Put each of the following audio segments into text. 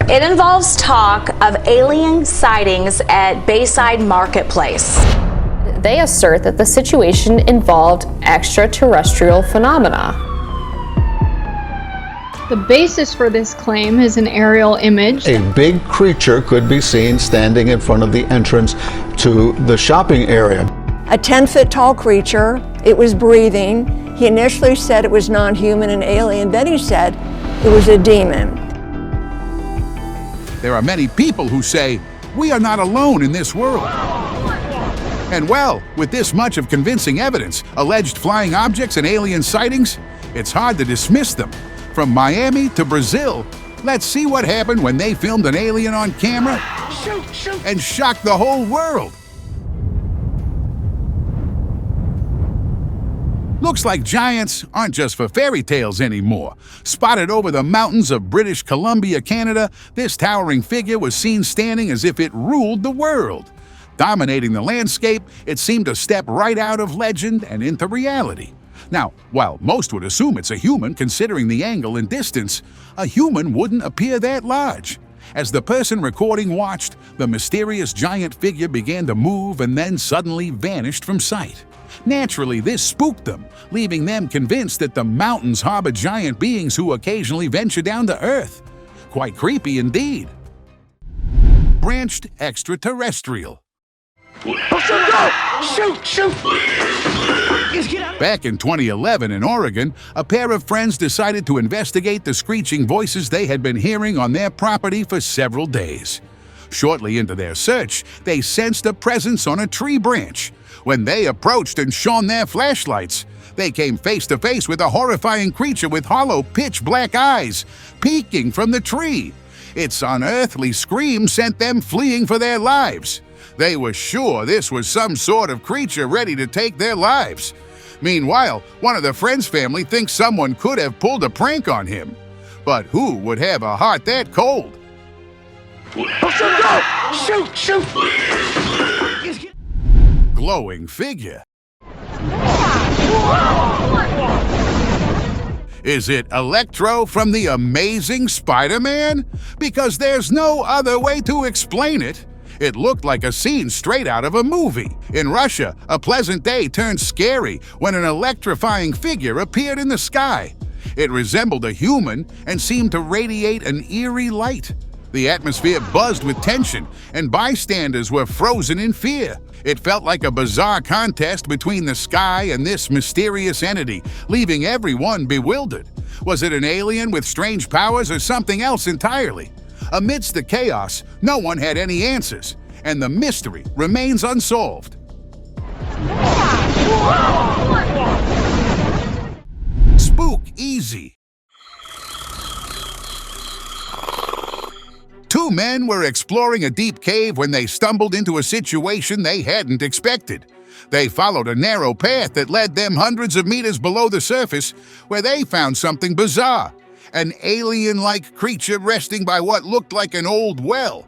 It involves talk of alien sightings at Bayside Marketplace. They assert that the situation involved extraterrestrial phenomena. The basis for this claim is an aerial image. A big creature could be seen standing in front of the entrance to the shopping area. A 10-foot tall creature. It was breathing. He initially said it was non-human and alien. Then he said it was a demon. There are many people who say, we are not alone in this world. And well, with this much of convincing evidence, alleged flying objects and alien sightings, it's hard to dismiss them. From Miami to Brazil, let's see what happened when they filmed an alien on camera and shocked the whole world. Looks like giants aren't just for fairy tales anymore. Spotted over the mountains of British Columbia, Canada, this towering figure was seen standing as if it ruled the world. Dominating the landscape, it seemed to step right out of legend and into reality. Now, while most would assume it's a human considering the angle and distance, a human wouldn't appear that large. As the person recording watched, the mysterious giant figure began to move and then suddenly vanished from sight. Naturally, this spooked them, leaving them convinced that the mountains harbor giant beings who occasionally venture down to Earth. Quite creepy indeed. Branched extraterrestrial. Shoot! Back in 2011 in Oregon, a pair of friends decided to investigate the screeching voices they had been hearing on their property for several days. Shortly into their search, they sensed a presence on a tree branch. When they approached and shone their flashlights, they came face to face with a horrifying creature with hollow, pitch-black eyes, peeking from the tree. Its unearthly scream sent them fleeing for their lives. They were sure this was some sort of creature ready to take their lives. Meanwhile, one of the friend's family thinks someone could have pulled a prank on him. But who would have a heart that cold? Shoot! Glowing figure. Is it Electro from the Amazing Spider-Man? Because there's no other way to explain it. It looked like a scene straight out of a movie. In Russia, a pleasant day turned scary when an electrifying figure appeared in the sky. It resembled a human and seemed to radiate an eerie light. The atmosphere buzzed with tension, and bystanders were frozen in fear. It felt like a bizarre contest between the sky and this mysterious entity, leaving everyone bewildered. Was it an alien with strange powers or something else entirely? Amidst the chaos, no one had any answers, and the mystery remains unsolved. Spook easy. Two men were exploring a deep cave when they stumbled into a situation they hadn't expected. They followed a narrow path that led them hundreds of meters below the surface, where they found something bizarre. An alien-like creature resting by what looked like an old well.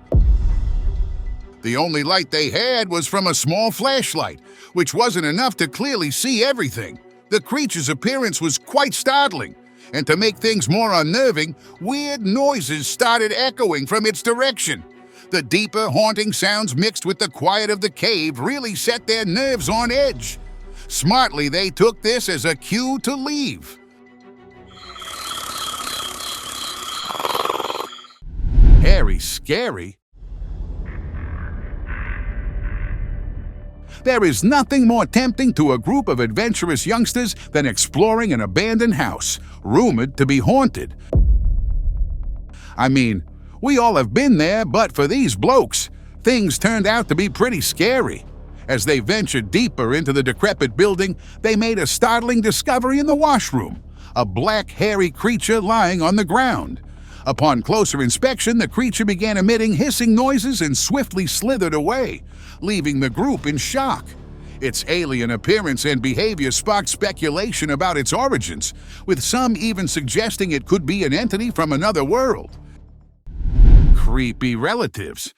The only light they had was from a small flashlight, which wasn't enough to clearly see everything. The creature's appearance was quite startling, and to make things more unnerving, weird noises started echoing from its direction. The deeper, haunting sounds mixed with the quiet of the cave really set their nerves on edge. Smartly, they took this as a cue to leave. Hairy scary? There is nothing more tempting to a group of adventurous youngsters than exploring an abandoned house, rumored to be haunted. I mean, we all have been there, but for these blokes, things turned out to be pretty scary. As they ventured deeper into the decrepit building, they made a startling discovery in the washroom, a black, hairy creature lying on the ground. Upon closer inspection, the creature began emitting hissing noises and swiftly slithered away, leaving the group in shock. Its alien appearance and behavior sparked speculation about its origins, with some even suggesting it could be an entity from another world. Creepy relatives.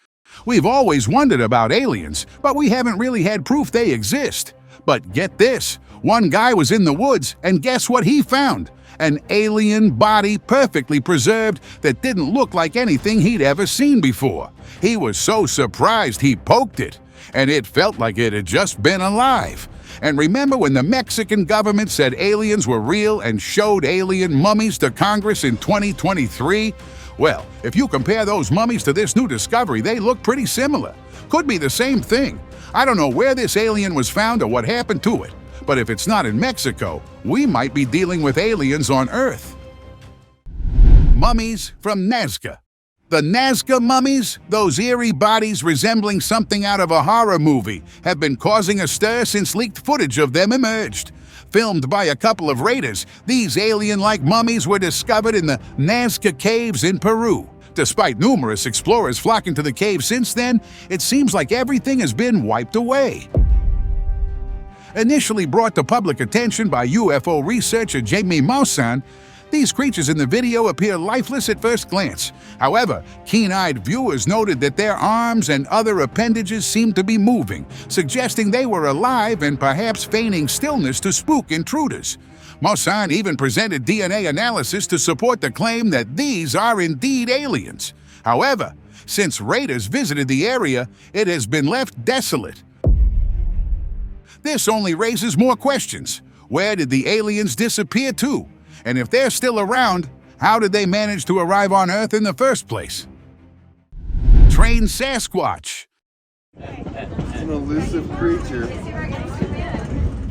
We've always wondered about aliens, but we haven't really had proof they exist. But get this, one guy was in the woods, and guess what he found? an alien body perfectly preserved that didn't look like anything he'd ever seen before. He was so surprised he poked it, and it felt like it had just been alive. And remember when the Mexican government said aliens were real and showed alien mummies to Congress in 2023? Well, if you compare those mummies to this new discovery, they look pretty similar. Could be the same thing. I don't know where this alien was found or what happened to it, but if it's not in Mexico, we might be dealing with aliens on Earth. Mummies from Nazca. The Nazca mummies, those eerie bodies resembling something out of a horror movie, have been causing a stir since leaked footage of them emerged. Filmed by a couple of raiders, these alien-like mummies were discovered in the Nazca caves in Peru. Despite numerous explorers flocking to the cave since then, it seems like everything has been wiped away. Initially brought to public attention by UFO researcher Jamie Maussan, these creatures in the video appear lifeless at first glance. However, keen-eyed viewers noted that their arms and other appendages seemed to be moving, suggesting they were alive and perhaps feigning stillness to spook intruders. Maussan even presented DNA analysis to support the claim that these are indeed aliens. However, since raiders visited the area, it has been left desolate. This only raises more questions. Where did the aliens disappear to? And if they're still around, how did they manage to arrive on Earth in the first place? Trained Sasquatch. An elusive creature.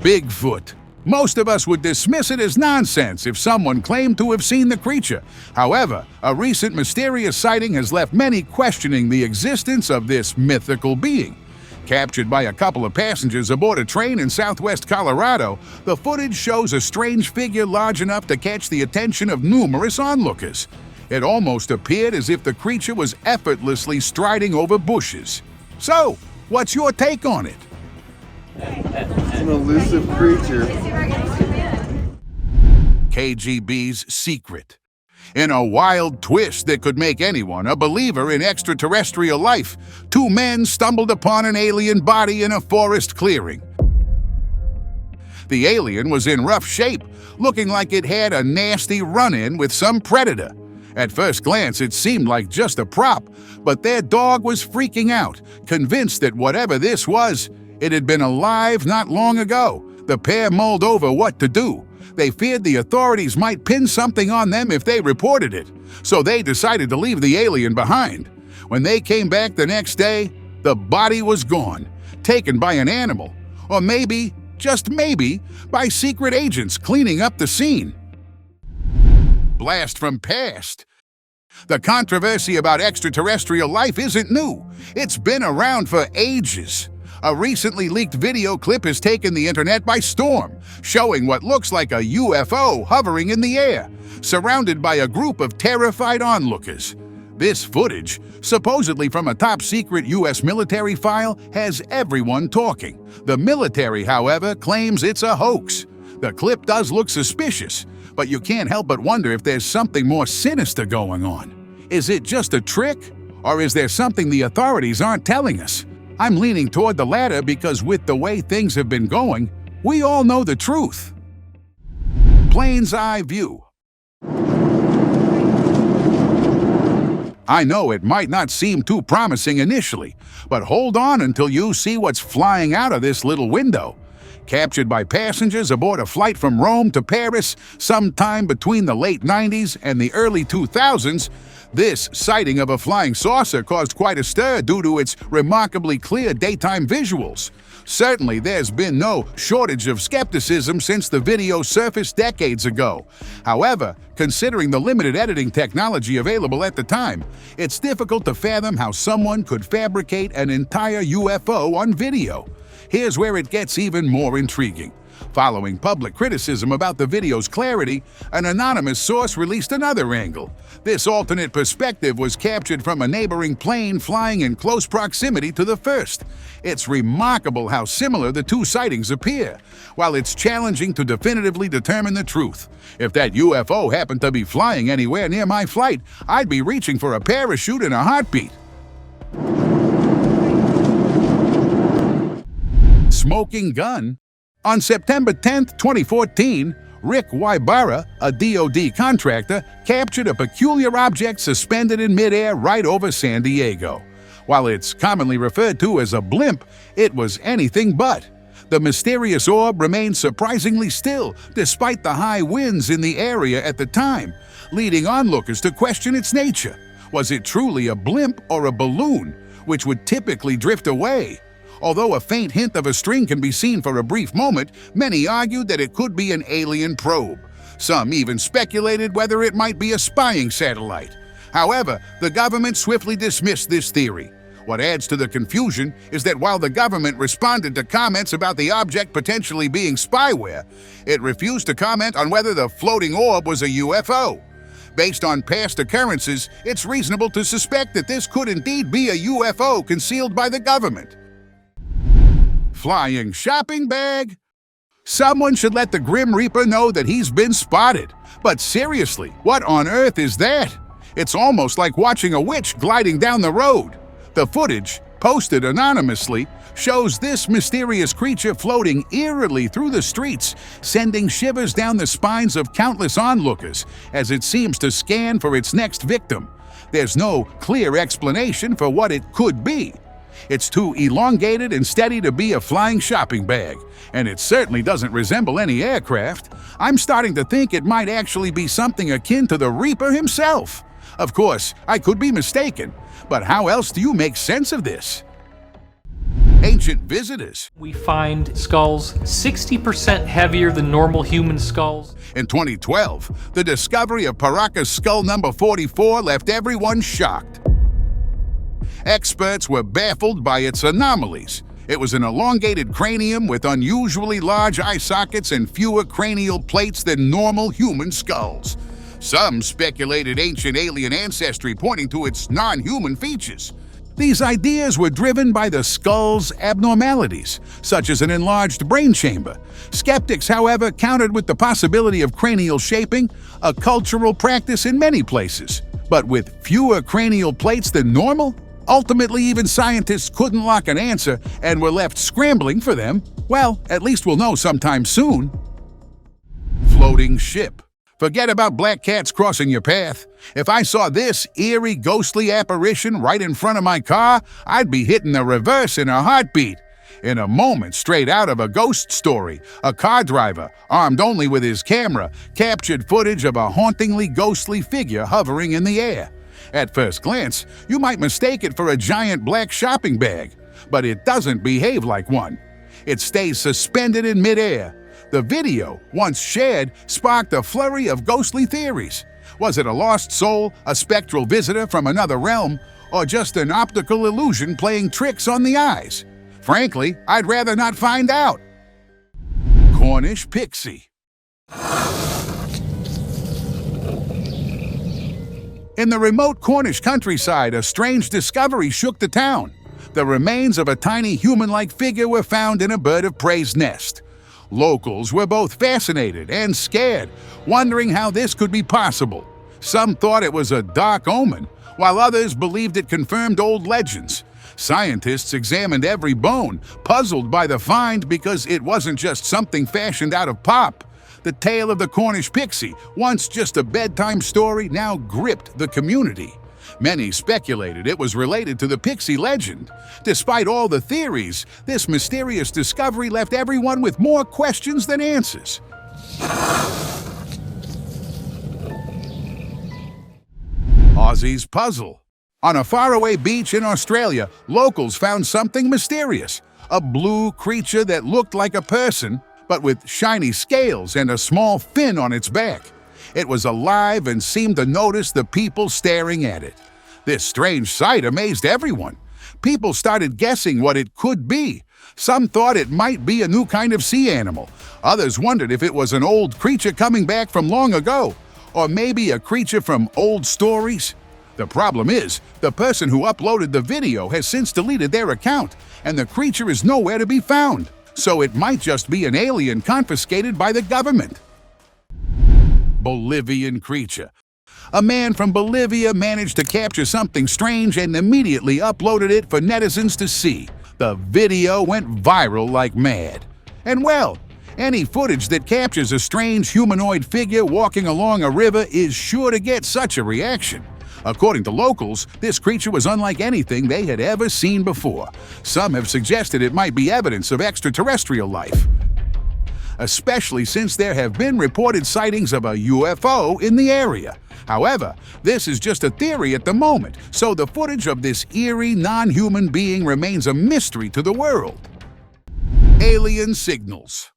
Bigfoot. Most of us would dismiss it as nonsense if someone claimed to have seen the creature. However, a recent mysterious sighting has left many questioning the existence of this mythical being. Captured by a couple of passengers aboard a train in southwest Colorado, the footage shows a strange figure large enough to catch the attention of numerous onlookers. It almost appeared as if the creature was effortlessly striding over bushes. So, what's your take on it? An elusive creature. KGBs Secret. In a wild twist that could make anyone a believer in extraterrestrial life, two men stumbled upon an alien body in a forest clearing. The alien was in rough shape, looking like it had a nasty run-in with some predator. At first glance, it seemed like just a prop, but their dog was freaking out, convinced that whatever this was, it had been alive not long ago. The pair mulled over what to do. They feared the authorities might pin something on them if they reported it, so they decided to leave the alien behind. When they came back the next day, the body was gone, taken by an animal, or maybe, just maybe, by secret agents cleaning up the scene. Blast from past. The controversy about extraterrestrial life isn't new. It's been around for ages. A recently leaked video clip has taken the internet by storm, showing what looks like a UFO hovering in the air, surrounded by a group of terrified onlookers. This footage, supposedly from a top-secret U.S. military file, has everyone talking. The military, however, claims it's a hoax. The clip does look suspicious, but you can't help but wonder if there's something more sinister going on. Is it just a trick, or is there something the authorities aren't telling us? I'm leaning toward the latter because with the way things have been going, we all know the truth. Pls Eye View. I know it might not seem too promising initially, but hold on until you see what's flying out of this little window. Captured by passengers aboard a flight from Rome to Paris sometime between the late 90s and the early 2000s, this sighting of a flying saucer caused quite a stir due to its remarkably clear daytime visuals. Certainly, there's been no shortage of skepticism since the video surfaced decades ago. However, considering the limited editing technology available at the time, it's difficult to fathom how someone could fabricate an entire UFO on video. Here's where it gets even more intriguing. Following public criticism about the video's clarity, an anonymous source released another angle. This alternate perspective was captured from a neighboring plane flying in close proximity to the first. It's remarkable how similar the two sightings appear, while it's challenging to definitively determine the truth. If that UFO happened to be flying anywhere near my flight, I'd be reaching for a parachute in a heartbeat. Smoking gun. On September 10, 2014, Rick Wybara, a DoD contractor, captured a peculiar object suspended in midair right over San Diego. While it's commonly referred to as a blimp, it was anything but. The mysterious orb remained surprisingly still, despite the high winds in the area at the time, leading onlookers to question its nature. Was it truly a blimp or a balloon, which would typically drift away? Although a faint hint of a string can be seen for a brief moment, many argued that it could be an alien probe. Some even speculated whether it might be a spying satellite. However, the government swiftly dismissed this theory. What adds to the confusion is that while the government responded to comments about the object potentially being spyware, it refused to comment on whether the floating orb was a UFO. Based on past occurrences, it's reasonable to suspect that this could indeed be a UFO concealed by the government. Flying shopping bag? Someone should let the Grim Reaper know that he's been spotted. But seriously, what on earth is that? It's almost like watching a witch gliding down the road. The footage, posted anonymously, shows this mysterious creature floating eerily through the streets, sending shivers down the spines of countless onlookers as it seems to scan for its next victim. There's no clear explanation for what it could be. It's too elongated and steady to be a flying shopping bag, and it certainly doesn't resemble any aircraft. I'm starting to think it might actually be something akin to the Reaper himself. Of course, I could be mistaken, but how else do you make sense of this? Ancient visitors. We find skulls 60% heavier than normal human skulls. In 2012, the discovery of Paraka Skull number 44 left everyone shocked. Experts were baffled by its anomalies. It was an elongated cranium with unusually large eye sockets and fewer cranial plates than normal human skulls. Some speculated ancient alien ancestry, pointing to its non-human features. These ideas were driven by the skull's abnormalities, such as an enlarged brain chamber. Skeptics, however, countered with the possibility of cranial shaping, a cultural practice in many places. But with fewer cranial plates than normal? Ultimately, even scientists couldn't lock an answer and were left scrambling for them. Well, at least we'll know sometime soon. Floating ship. Forget about black cats crossing your path. If I saw this eerie, ghostly apparition right in front of my car, I'd be hitting the reverse in a heartbeat. In a moment, straight out of a ghost story, a car driver, armed only with his camera, captured footage of a hauntingly ghostly figure hovering in the air. At first glance, you might mistake it for a giant black shopping bag, but it doesn't behave like one. It stays suspended in midair. The video, once shared, sparked a flurry of ghostly theories. Was it a lost soul, a spectral visitor from another realm, or just an optical illusion playing tricks on the eyes? Frankly, I'd rather not find out. Cornish Pixie. In the remote Cornish countryside, a strange discovery shook the town. The remains of a tiny human-like figure were found in a bird of prey's nest. Locals were both fascinated and scared, wondering how this could be possible. Some thought it was a dark omen, while others believed it confirmed old legends. Scientists examined every bone, puzzled by the find because it wasn't just something fashioned out of pop. The tale of the Cornish Pixie, once just a bedtime story, now gripped the community. Many speculated it was related to the Pixie legend. Despite all the theories, this mysterious discovery left everyone with more questions than answers. Aussies Puzzle. On a faraway beach in Australia, locals found something mysterious. A blue creature that looked like a person, but with shiny scales and a small fin on its back. It was alive and seemed to notice the people staring at it. This strange sight amazed everyone. People started guessing what it could be. Some thought it might be a new kind of sea animal. Others wondered if it was an old creature coming back from long ago, or maybe a creature from old stories. The problem is, the person who uploaded the video has since deleted their account, and the creature is nowhere to be found. So it might just be an alien confiscated by the government. Bolivian Creature. A man from Bolivia managed to capture something strange and immediately uploaded it for netizens to see. The video went viral like mad. And well, Any footage that captures a strange humanoid figure walking along a river is sure to get such a reaction. According to locals, this creature was unlike anything they had ever seen before. Some have suggested it might be evidence of extraterrestrial life, especially since there have been reported sightings of a UFO in the area. However, this is just a theory at the moment, so the footage of this eerie, non-human being remains a mystery to the world. Alien signals.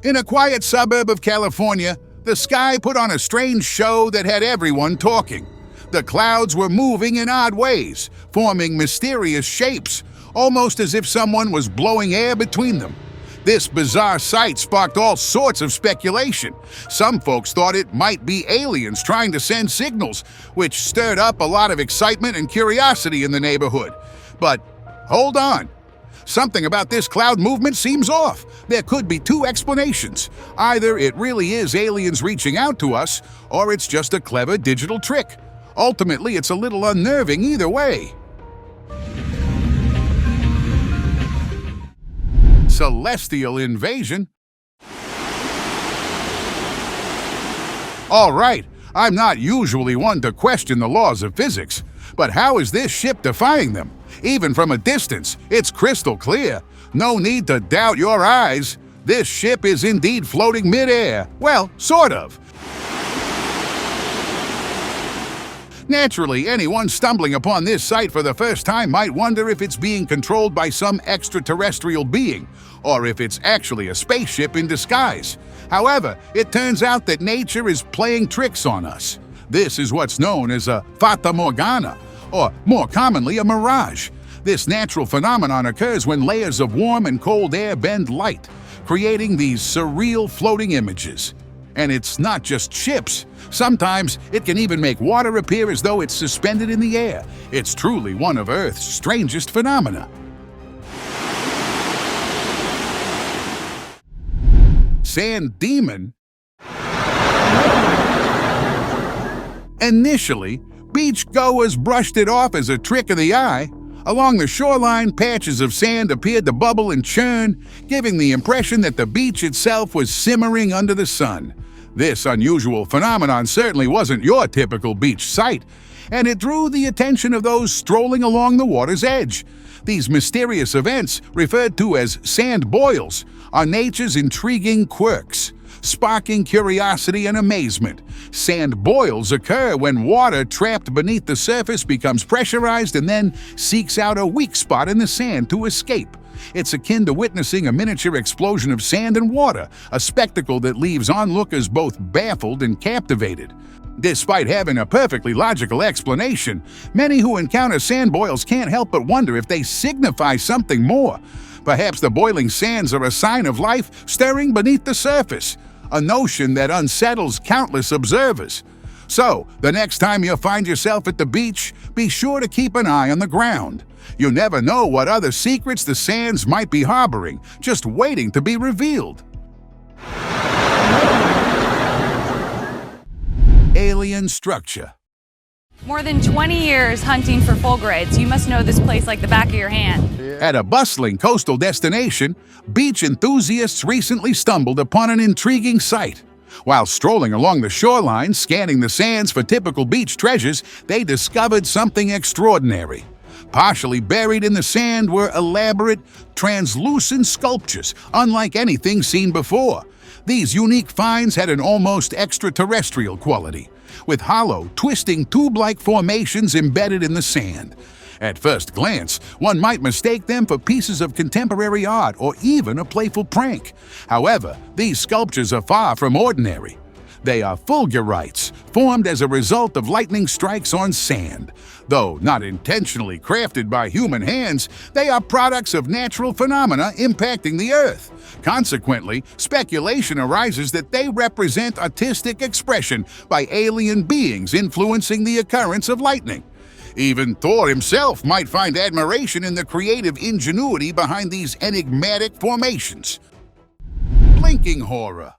In a quiet suburb of California, the sky put on a strange show that had everyone talking. The clouds were moving in odd ways, forming mysterious shapes, almost as if someone was blowing air between them. This bizarre sight sparked all sorts of speculation. Some folks thought it might be aliens trying to send signals, which stirred up a lot of excitement and curiosity in the neighborhood. But hold on. Something about this cloud movement seems off. There could be two explanations. Either it really is aliens reaching out to us, or it's just a clever digital trick. Ultimately, it's a little unnerving either way. Celestial invasion? All right, I'm not usually one to question the laws of physics, but how is this ship defying them? Even from a distance, it's crystal clear. No need to doubt your eyes. This ship is indeed floating mid-air. Well, sort of. Naturally, anyone stumbling upon this sight for the first time might wonder if it's being controlled by some extraterrestrial being, or if it's actually a spaceship in disguise. However, it turns out that nature is playing tricks on us. This is what's known as a fata morgana, or more commonly, a mirage. This natural phenomenon occurs when layers of warm and cold air bend light, creating these surreal floating images. And it's not just ships. Sometimes it can even make water appear as though it's suspended in the air. It's truly one of Earth's strangest phenomena. Sand demon? Initially, beachgoers brushed it off as a trick of the eye. Along the shoreline, patches of sand appeared to bubble and churn, giving the impression that the beach itself was simmering under the sun. This unusual phenomenon certainly wasn't your typical beach sight, and it drew the attention of those strolling along the water's edge. These mysterious events, referred to as sand boils, are nature's intriguing quirks, sparking curiosity and amazement. Sand boils occur when water trapped beneath the surface becomes pressurized and then seeks out a weak spot in the sand to escape. It's akin to witnessing a miniature explosion of sand and water, a spectacle that leaves onlookers both baffled and captivated. Despite having a perfectly logical explanation, many who encounter sand boils can't help but wonder if they signify something more. Perhaps the boiling sands are a sign of life stirring beneath the surface, a notion that unsettles countless observers. So, the next time you find yourself at the beach, be sure to keep an eye on the ground. You never know what other secrets the sands might be harboring, just waiting to be revealed. Alien structure. More than 20 years hunting for fulgurites. You must know this place like the back of your hand. At a bustling coastal destination, beach enthusiasts recently stumbled upon an intriguing sight. While strolling along the shoreline, scanning the sands for typical beach treasures, they discovered something extraordinary. Partially buried in the sand were elaborate, translucent sculptures, unlike anything seen before. These unique finds had an almost extraterrestrial quality, with hollow, twisting tube-like formations embedded in the sand. At first glance, one might mistake them for pieces of contemporary art or even a playful prank. However, these sculptures are far from ordinary. They are fulgurites, formed as a result of lightning strikes on sand. Though not intentionally crafted by human hands, they are products of natural phenomena impacting the Earth. Consequently, speculation arises that they represent artistic expression by alien beings influencing the occurrence of lightning. Even Thor himself might find admiration in the creative ingenuity behind these enigmatic formations. Blinking horror.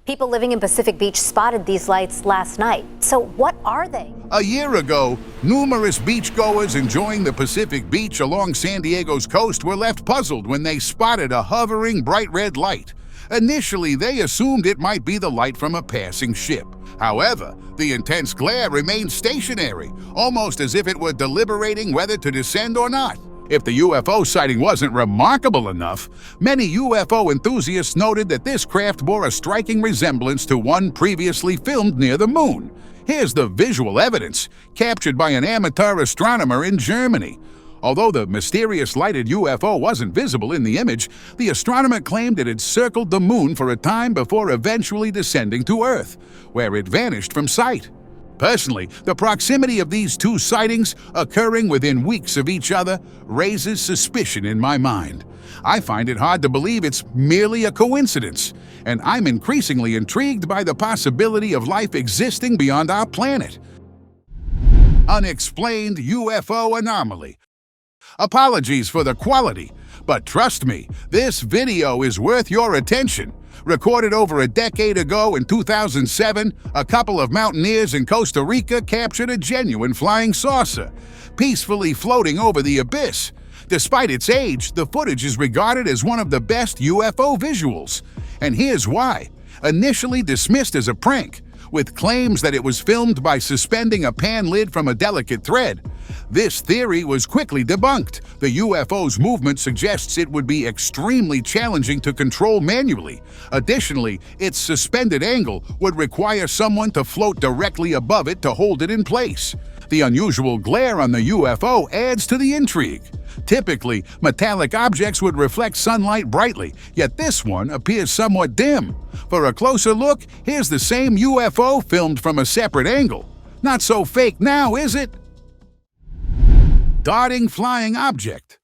People living in Pacific Beach spotted these lights last night. So what are they? A year ago, numerous beachgoers enjoying the Pacific Beach along San Diego's coast were left puzzled when they spotted a hovering bright red light. Initially, they assumed it might be the light from a passing ship. However, the intense glare remained stationary, almost as if it were deliberating whether to descend or not. If the UFO sighting wasn't remarkable enough, many UFO enthusiasts noted that this craft bore a striking resemblance to one previously filmed near the moon. Here's the visual evidence, captured by an amateur astronomer in Germany. Although the mysterious lighted UFO wasn't visible in the image, the astronomer claimed it had circled the moon for a time before eventually descending to Earth, where it vanished from sight. Personally, the proximity of these two sightings, occurring within weeks of each other, raises suspicion in my mind. I find it hard to believe it's merely a coincidence, and I'm increasingly intrigued by the possibility of life existing beyond our planet. Unexplained UFO Anomaly. Apologies for the quality, but trust me, this video is worth your attention. Recorded over a decade ago in 2007, a couple of mountaineers in Costa Rica captured a genuine flying saucer, peacefully floating over the abyss. Despite its age, the footage is regarded as one of the best UFO visuals. And here's why. Initially dismissed as a prank, with claims that it was filmed by suspending a pan lid from a delicate thread, this theory was quickly debunked. The UFO's movement suggests it would be extremely challenging to control manually. Additionally, its suspended angle would require someone to float directly above it to hold it in place. The unusual glare on the UFO adds to the intrigue. Typically, metallic objects would reflect sunlight brightly, yet this one appears somewhat dim. For a closer look, here's the same UFO filmed from a separate angle. Not so fake now, is it? Darting flying object.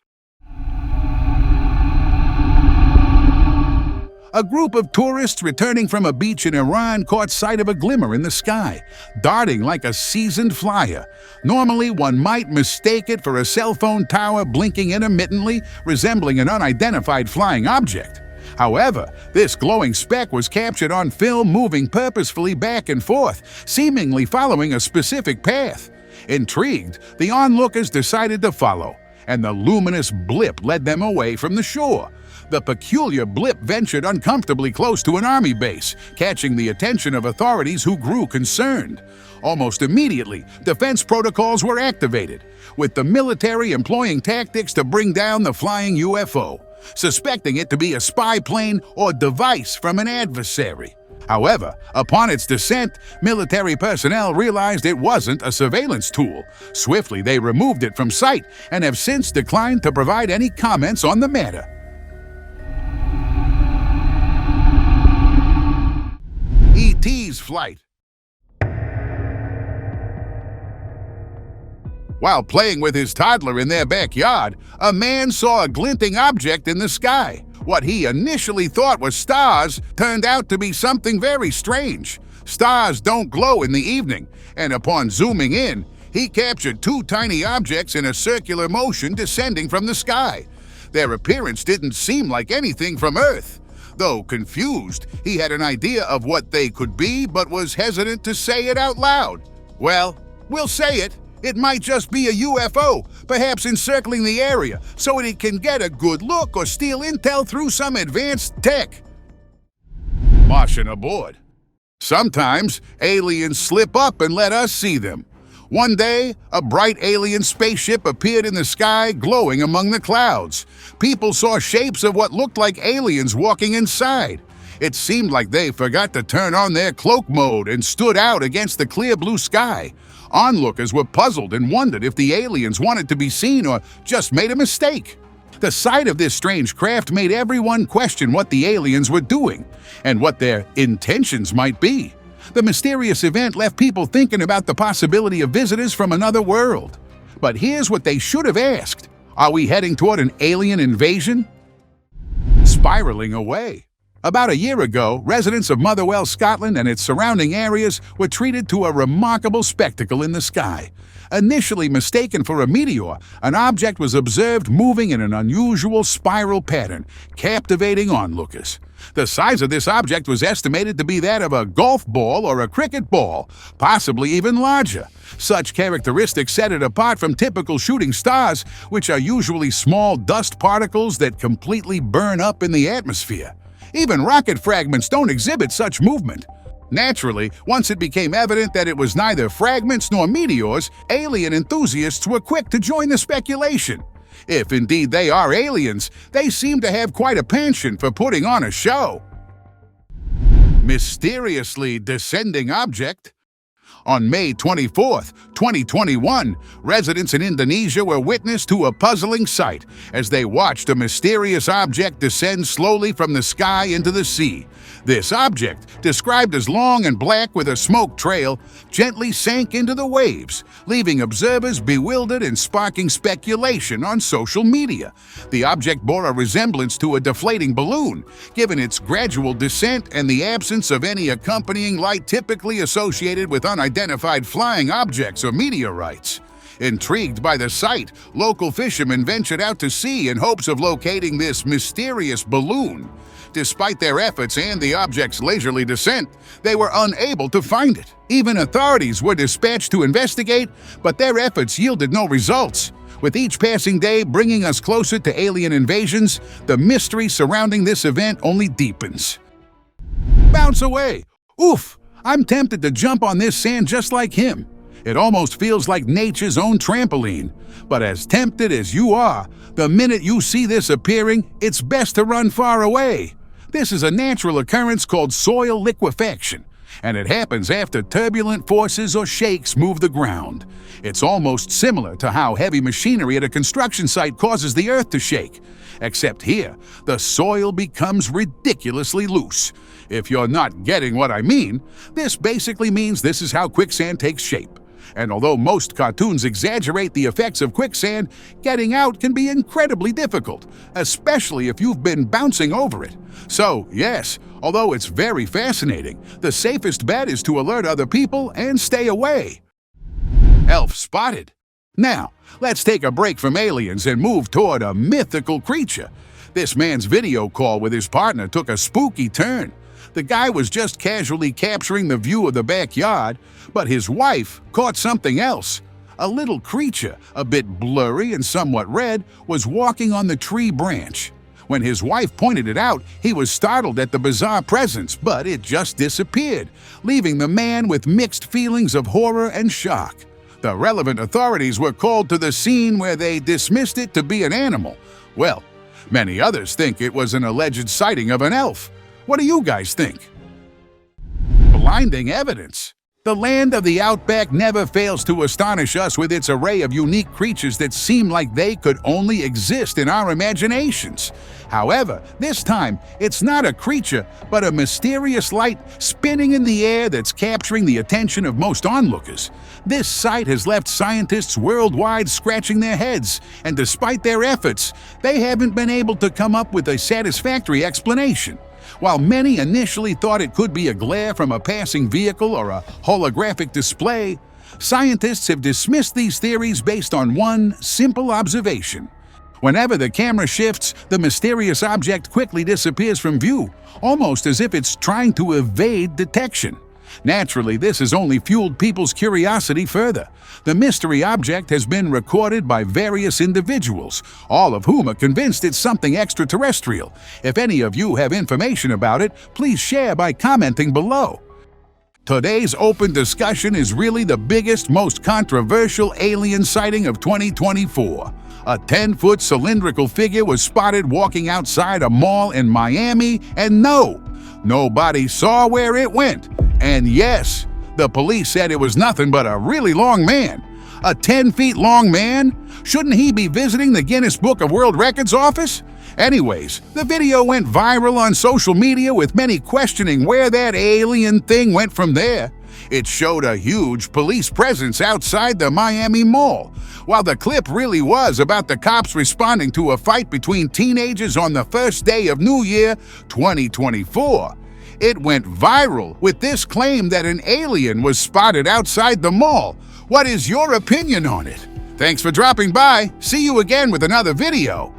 A group of tourists returning from a beach in Iran caught sight of a glimmer in the sky, darting like a seasoned flyer. Normally, one might mistake it for a cell phone tower blinking intermittently, resembling an unidentified flying object. However, this glowing speck was captured on film moving purposefully back and forth, seemingly following a specific path. Intrigued, the onlookers decided to follow, and the luminous blip led them away from the shore. The peculiar blip ventured uncomfortably close to an army base, catching the attention of authorities who grew concerned. Almost immediately, defense protocols were activated, with the military employing tactics to bring down the flying UFO, suspecting it to be a spy plane or device from an adversary. However, upon its descent, military personnel realized it wasn't a surveillance tool. Swiftly, they removed it from sight and have since declined to provide any comments on the matter. ETs Flight. While playing with his toddler in their backyard, a man saw a glinting object in the sky. What he initially thought was stars turned out to be something very strange. Stars don't glow in the evening, and upon zooming in, he captured two tiny objects in a circular motion descending from the sky. Their appearance didn't seem like anything from Earth. Though confused, he had an idea of what they could be, but was hesitant to say it out loud. Well, we'll say it. It might just be a UFO, perhaps encircling the area, so it can get a good look or steal intel through some advanced tech. Martian aboard. Sometimes aliens slip up and let us see them. One day, a bright alien spaceship appeared in the sky, glowing among the clouds. People saw shapes of what looked like aliens walking inside. It seemed like they forgot to turn on their cloak mode and stood out against the clear blue sky. Onlookers were puzzled and wondered if the aliens wanted to be seen or just made a mistake. The sight of this strange craft made everyone question what the aliens were doing and what their intentions might be. The mysterious event left people thinking about the possibility of visitors from another world. But here's what they should have asked. Are we heading toward an alien invasion? Spiraling away. About a year ago, residents of Motherwell, Scotland and its surrounding areas were treated to a remarkable spectacle in the sky. Initially mistaken for a meteor, an object was observed moving in an unusual spiral pattern, captivating onlookers. The size of this object was estimated to be that of a golf ball or a cricket ball, possibly even larger. Such characteristics set it apart from typical shooting stars, which are usually small dust particles that completely burn up in the atmosphere. Even rocket fragments don't exhibit such movement. Naturally, once it became evident that it was neither fragments nor meteors, alien enthusiasts were quick to join the speculation. If indeed they are aliens, they seem to have quite a penchant for putting on a show. Mysteriously descending object. On May 24, 2021, residents in Indonesia were witness to a puzzling sight as they watched a mysterious object descend slowly from the sky into the sea. This object, described as long and black with a smoke trail, gently sank into the waves, leaving observers bewildered and sparking speculation on social media. The object bore a resemblance to a deflating balloon, given its gradual descent and the absence of any accompanying light typically associated with unidentified flying objects or meteorites. Intrigued by the sight, local fishermen ventured out to sea in hopes of locating this mysterious balloon. Despite their efforts and the object's leisurely descent, they were unable to find it. Even authorities were dispatched to investigate, but their efforts yielded no results. With each passing day bringing us closer to alien invasions, the mystery surrounding this event only deepens. Bounce away! Oof! I'm tempted to jump on this sand just like him. It almost feels like nature's own trampoline. But as tempted as you are, the minute you see this appearing, it's best to run far away. This is a natural occurrence called soil liquefaction, and it happens after turbulent forces or shakes move the ground. It's almost similar to how heavy machinery at a construction site causes the earth to shake, except here, the soil becomes ridiculously loose. If you're not getting what I mean, this basically means this is how quicksand takes shape. And although most cartoons exaggerate the effects of quicksand, getting out can be incredibly difficult, especially if you've been bouncing over it. So, yes, although it's very fascinating, the safest bet is to alert other people and stay away. Elf spotted. Now, let's take a break from aliens and move toward a mythical creature. This man's video call with his partner took a spooky turn. The guy was just casually capturing the view of the backyard, but his wife caught something else. A little creature, a bit blurry and somewhat red, was walking on the tree branch. When his wife pointed it out, he was startled at the bizarre presence, but it just disappeared, leaving the man with mixed feelings of horror and shock. The relevant authorities were called to the scene where they dismissed it to be an animal. Well, many others think it was an alleged sighting of an elf. What do you guys think? Blinding evidence. The land of the outback never fails to astonish us with its array of unique creatures that seem like they could only exist in our imaginations. However, this time, it's not a creature, but a mysterious light spinning in the air that's capturing the attention of most onlookers. This sight has left scientists worldwide scratching their heads, and despite their efforts, they haven't been able to come up with a satisfactory explanation. While many initially thought it could be a glare from a passing vehicle or a holographic display, scientists have dismissed these theories based on one simple observation. Whenever the camera shifts, the mysterious object quickly disappears from view, almost as if it's trying to evade detection. Naturally, this has only fueled people's curiosity further. The mystery object has been recorded by various individuals, all of whom are convinced it's something extraterrestrial. If any of you have information about it, please share by commenting below. Today's open discussion is really the biggest, most controversial alien sighting of 2024. A 10-foot cylindrical figure was spotted walking outside a mall in Miami, and nobody saw where it went. And yes, the police said it was nothing but a really long man. A 10 feet long man? Shouldn't he be visiting the Guinness Book of World Records office? Anyways, the video went viral on social media with many questioning where that alien thing went from there. It showed a huge police presence outside the Miami Mall, while the clip really was about the cops responding to a fight between teenagers on the first day of New Year 2024. It went viral with this claim that an alien was spotted outside the mall. What is your opinion on it? Thanks for dropping by. See you again with another video.